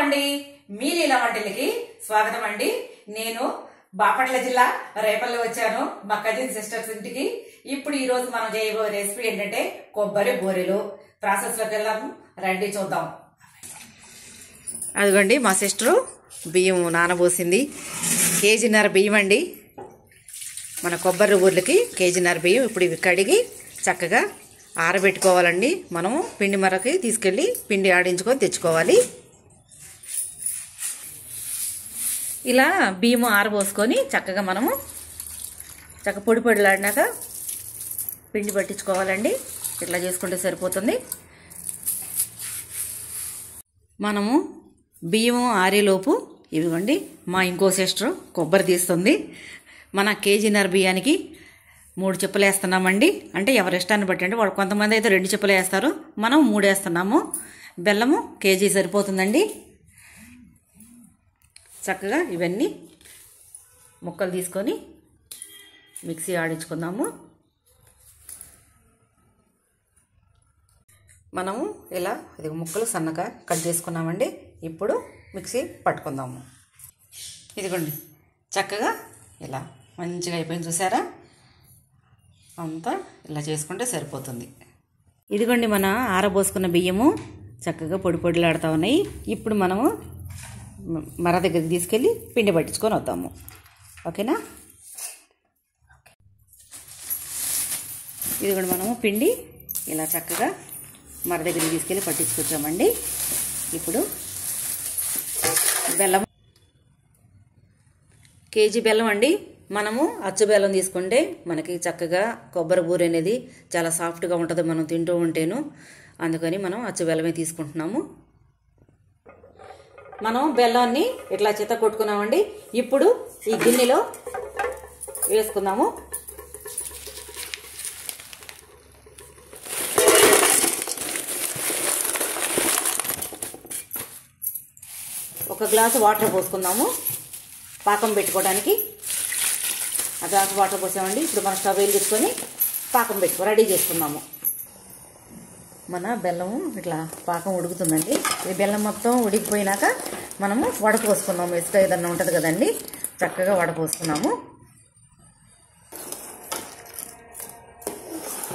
అండి, మీ లీలా వంటలకి స్వాగతం అండి. నేను బాపట్ల జిల్లా రేపల్లి వచ్చాను మా కజిన్ సిస్టర్స్ ఇంటికి. ఇప్పుడు ఈ రోజు మనం చేయబోయే రెసిపీ ఏంటంటే కొబ్బరి బూరెలు. ప్రాసెస్ లోకి వెళ్ళాము, రండి చూద్దాం. అదిగోండి మా సిస్టరు బియ్యం నానబోసింది. కేజీన్నర బియ్యం అండి. మన కొబ్బరి బూరెలకి కేజీన్నర బియ్యం. ఇప్పుడు ఇవి కడిగి చక్కగా ఆరబెట్టుకోవాలండి. మనము పిండి మరకి తీసుకెళ్ళి పిండి ఆడించుకొని తెచ్చుకోవాలి. ఇలా బియ్యము ఆరబోసుకొని చక్కగా మనము పొడి పొడిలాడినాక పిండి పట్టించుకోవాలండి. ఇట్లా చేసుకుంటే సరిపోతుంది. మనము బియ్యము ఆరేలోపు ఇదిగోండి మా ఇంకో సిస్టర్ కొబ్బరి తీస్తుంది. మన కేజీన్నర బియ్యానికి 3 చెప్పులు వేస్తున్నామండి. అంటే ఎవరి ఇష్టాన్ని బట్టి అండి. వాళ్ళు కొంతమంది అయితే 2 చెప్పులు వేస్తారు, మనం 3 వేస్తున్నాము. బెల్లము కేజీ సరిపోతుందండి. చక్కగా ఇవన్నీ ముక్కలు తీసుకొని మిక్సీ ఆడించుకుందాము. మనము ఇలా ఇది ముక్కలు సన్నగా కట్ చేసుకున్నామండి. ఇప్పుడు మిక్సీ పట్టుకుందాము. ఇదిగోండి చక్కగా ఇలా మంచిగా అయిపోయింది, చూసారా? అంతా ఇలా చేసుకుంటే సరిపోతుంది. ఇదిగోండి మన ఆరబోసుకున్న బియ్యము చక్కగా పొడి పొడిలాడుతూ ఉన్నాయి. ఇప్పుడు మనము మర దగ్గరికి తీసుకెళ్ళి పిండి పట్టించుకొని వద్దాము. ఓకేనా? ఇదిగోండి మనము పిండి ఇలా చక్కగా మర దగ్గరికి తీసుకెళ్ళి పట్టించుకొచ్చామండి. ఇప్పుడు బెల్లం కేజీ బెల్లం అండి. మనము అచ్చు బెల్లం తీసుకుంటే మనకి చక్కగా కొబ్బరి బూరె అనేది చాలా సాఫ్ట్గా ఉంటుంది మనం తింటూ ఉంటేను. అందుకని మనం అచ్చు బెల్లమే తీసుకుంటున్నాము. మనం బెల్లాన్ని ఇట్లా చిత్త కొట్టుకున్నామండి. ఇప్పుడు ఈ గిన్నెలో వేసుకుందాము. ఒక గ్లాసు వాటర్ పోసుకుందాము పాకం పెట్టుకోవడానికి. ఆ గ్లాసు వాటర్ పోసామండి. ఇప్పుడు మనం స్టవ్ వెలిగించుకొని పాకం రెడీ చేసుకుందాము. మన బెల్లము ఇట్లా పాకం ఉడుకుతుందండి. ఇది బెల్లం మొత్తం ఉడికిపోయినాక మనము వడపోసుకున్నాము. ఇసుక ఏదన్నా ఉంటుంది కదండి, చక్కగా వడపోసుకున్నాము.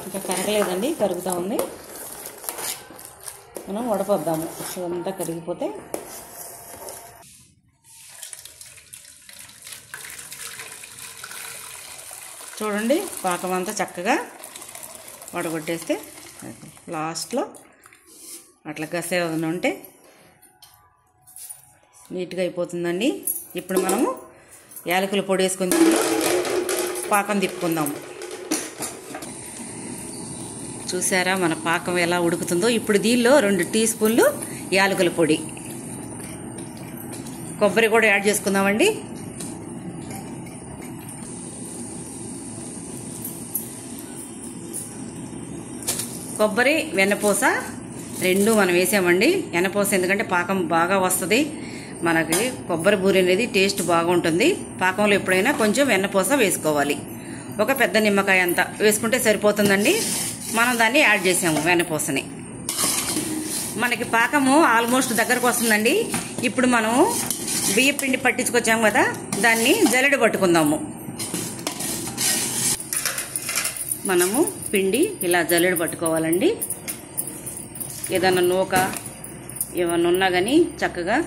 ఇంకా కరగలేదండి, కరుగుతూ ఉంది. మనం వడపోద్దాము. ఇదంతా కరిగిపోతే చూడండి పాకం అంతా చక్కగా వడగొట్టేస్తే లాస్ట్లో అట్లా గసే ఉంటే నీట్గా అయిపోతుందండి. ఇప్పుడు మనము యాలకుల పొడి వేసుకొని పాకం తిప్పుకుందాము. చూసారా మన పాకం ఎలా ఉడుకుతుందో? ఇప్పుడు దీనిలో 2 టీ స్పూన్లు యాలకుల పొడి, కొబ్బరి కూడా యాడ్ చేసుకుందామండి. కొబ్బరి వెన్నపూస 2 మనం వేసామండి. వెన్నపూస ఎందుకంటే పాకం బాగా వస్తుంది మనకి. కొబ్బరి బూరె అనేది టేస్ట్ బాగుంటుంది. పాకంలో ఎప్పుడైనా కొంచెం వెన్నపూస వేసుకోవాలి. ఒక పెద్ద నిమ్మకాయ అంతా వేసుకుంటే సరిపోతుందండి. మనం దాన్ని యాడ్ చేసాము వెన్నపూసని. మనకి పాకము ఆల్మోస్ట్ దగ్గరకు వస్తుందండి. ఇప్పుడు మనం బియ్య పిండి పట్టించుకొచ్చాము కదా, దాన్ని జల్లెడ పట్టుకుందాము. మనము పిండి ఇలా జల్లెడ పట్టుకోవాలండి. ఏదన్నా నూక ఏమన్నా ఉన్నా కానీ చక్కగా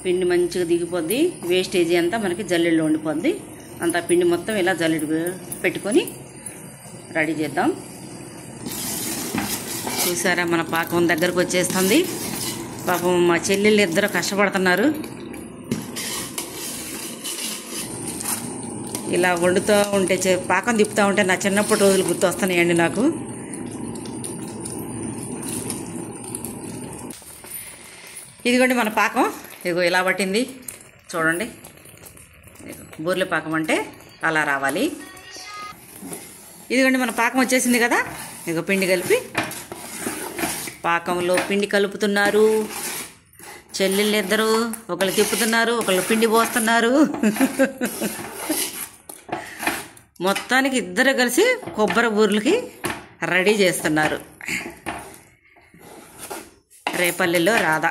పిండి మంచిగా దిగిపోద్ది. వేస్టేజీ అంతా మనకి జల్లెడలో ఉండిపోద్ది. అంతా పిండి మొత్తం ఇలా జల్లెడ పెట్టుకొని రెడీ చేద్దాం. చూసారా మన పాకం దగ్గరకు వచ్చేస్తుంది. పాపం మా చెల్లెళ్ళు ఇద్దరు కష్టపడుతున్నారు. ఇలా వండుతూ ఉంటే పాకం తిప్పుతూ ఉంటే నా చిన్నప్పటి రోజులు గుర్తు వస్తున్నాయండి నాకు. ఇదిగోండి మన పాకం ఇదిగో ఇలా పట్టింది చూడండి. బూరెల పాకం అంటే అలా రావాలి. ఇదిగోండి మన పాకం వచ్చేసింది కదా. ఇదిగో పిండి కలిపి పాకంలో పిండి కలుపుతున్నారు చెల్లెళ్ళు ఇద్దరు. ఒకళ్ళు తిప్పుతున్నారు, ఒకళ్ళు పిండి పోస్తున్నారు. మొత్తానికి ఇద్దరు కలిసి కొబ్బరి బూరెలకి రెడీ చేస్తున్నారు. రేపల్లెలో రాధ.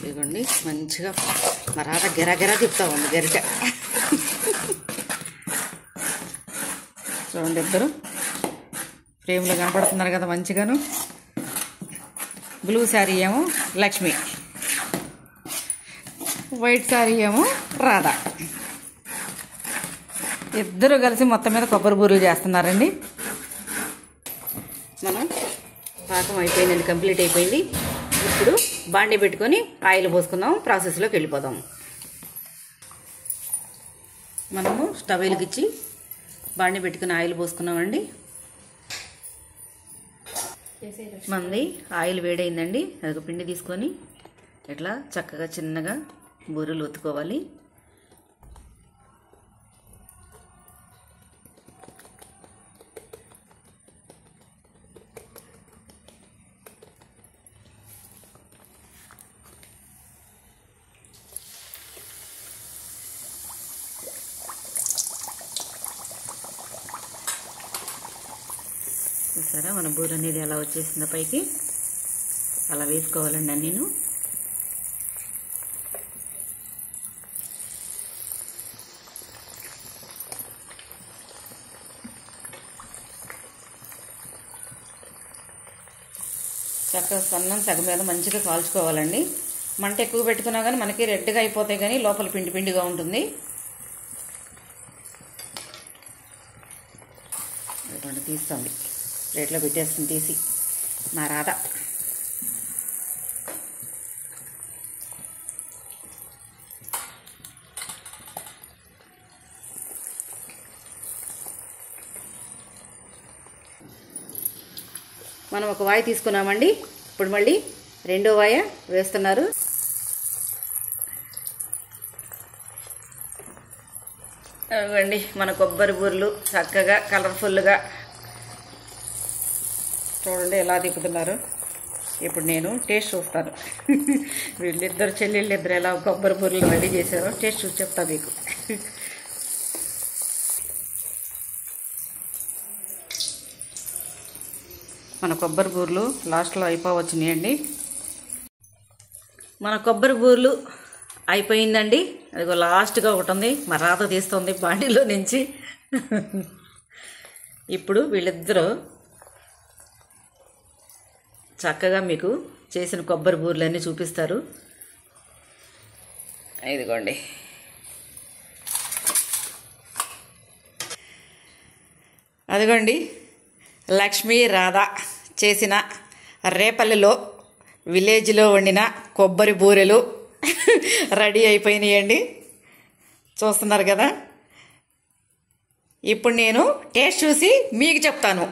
ఇదిగోండి మంచిగా మా రాధ గిరా తిప్పుతా ఉంది గరిట. చూడండి ఇద్దరు ఫ్రేమ్లో కనపడుతున్నారు కదా మంచిగాను. బ్లూ శారీ ఏమో లక్ష్మి, వైట్ శారీ ఏమో రాధ. ఇద్దరు కలిసి మొత్తం మీద కొబ్బరి బూరెలు చేస్తున్నారండి. మనం పాకం అయిపోయిందండి, కంప్లీట్ అయిపోయింది. ఇప్పుడు బాండి పెట్టుకొని ఆయిల్ పోసుకుందాం, ప్రాసెస్లోకి వెళ్ళిపోదాం. మనము స్టవ్ వెలిగించి బాండి పెట్టుకుని ఆయిల్ పోసుకున్నామండి. మంది ఆయిల్ వేడైందండి. అదొక పిండి తీసుకొని ఇట్లా చక్కగా చిన్నగా బూరెలు ఒత్తుకోవాలి. చూసారా మన బూర అనేది ఎలా వచ్చేసిందో పైకి, అలా వేసుకోవాలండి నేను. చక్కగా సన్నం సగం మీద మంచిగా కాల్చుకోవాలండి. మంట ఎక్కువ పెట్టుకున్నా కానీ మనకి రెడ్గా అయిపోతాయి, కానీ లోపల పిండి పిండిగా ఉంటుంది. తీస్తుంది, ప్లేట్లో పెట్టేస్తుంది తీసి మా రాధ. మనం ఒక వాయి తీసుకున్నామండి. ఇప్పుడు మళ్ళీ రెండో వాయ వేస్తున్నారు. అవ్వండి మన కొబ్బరి బూరెలు చక్కగా కలర్ఫుల్గా చూడండి ఎలా తిప్పుతున్నారు. ఇప్పుడు నేను టేస్ట్ చూస్తాను. వీళ్ళిద్దరు చెల్లెళ్ళిద్దరు ఎలా కొబ్బరి బూరెలు రెడీ చేశారో టేస్ట్ చూసి చెప్తా మీకు. మన కొబ్బరి బూరెలు లాస్ట్లో అయిపోవచ్చినాయండి. మన కొబ్బరి బూరెలు అయిపోయిందండి. అదిగో లాస్ట్గా ఒకటి ఉంది, మా రాధ తీస్తుంది బాండీలో నుంచి. ఇప్పుడు వీళ్ళిద్దరూ చక్కగా మీకు చేసిన కొబ్బరి బూరెలన్నీ చూపిస్తారు. ఇదిగోండి అదిగోండి లక్ష్మీ రాధ చేసిన రేపల్లెలో విలేజ్లో వండిన కొబ్బరి బూరెలు రెడీ అయిపోయినాయండి. చూస్తున్నారు కదా. ఇప్పుడు నేను టేస్ట్ చూసి మీకు చెప్తాను.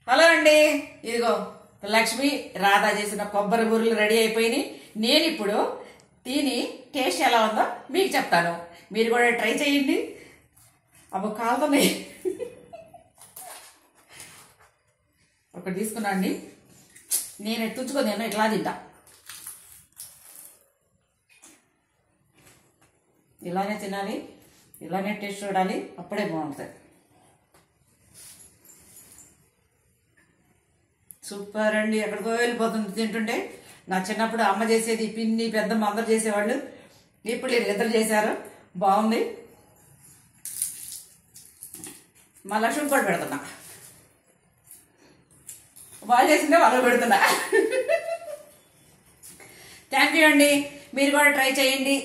హలో అండి, ఇదిగో లక్ష్మి రాధ చేసిన కొబ్బరి బూరెలు రెడీ అయిపోయినాయి. నేను ఇప్పుడు తిని టేస్ట్ ఎలా ఉందో మీకు చెప్తాను. మీరు కూడా ట్రై చేయండి. అబ్బో కాలుతున్నాయి. ఒకటి తీసుకున్నా అండి. నేను తుంచుకో, నేను ఇట్లా తింటా. ఇలానే తినాలి, ఇలానే టేస్ట్ చూడాలి, అప్పుడే బాగుంటుంది. సూపర్ అండి, ఎక్కడికో వెళ్ళిపోతుంది తింటుంటే. నా చిన్నప్పుడు అమ్మ చేసేది, పిన్ని పెద్దమ్మ అందరు చేసేవాళ్ళు. ఇప్పుడు వీళ్ళిద్దరు చేశారు, బాగుంది. మా లక్ష్మి కూడా పెడుతున్నా, వాళ్ళు చేసిందే వాళ్ళు పెడుతున్నా. థ్యాంక్ యూ అండి. మీరు కూడా ట్రై చేయండి.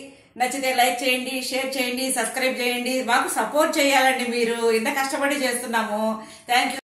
నచ్చితే లైక్ చేయండి, షేర్ చేయండి, సబ్స్క్రైబ్ చేయండి. మాకు సపోర్ట్ చేయాలండి. మీరు ఇంత కష్టపడి చేస్తున్నాము. Thank you.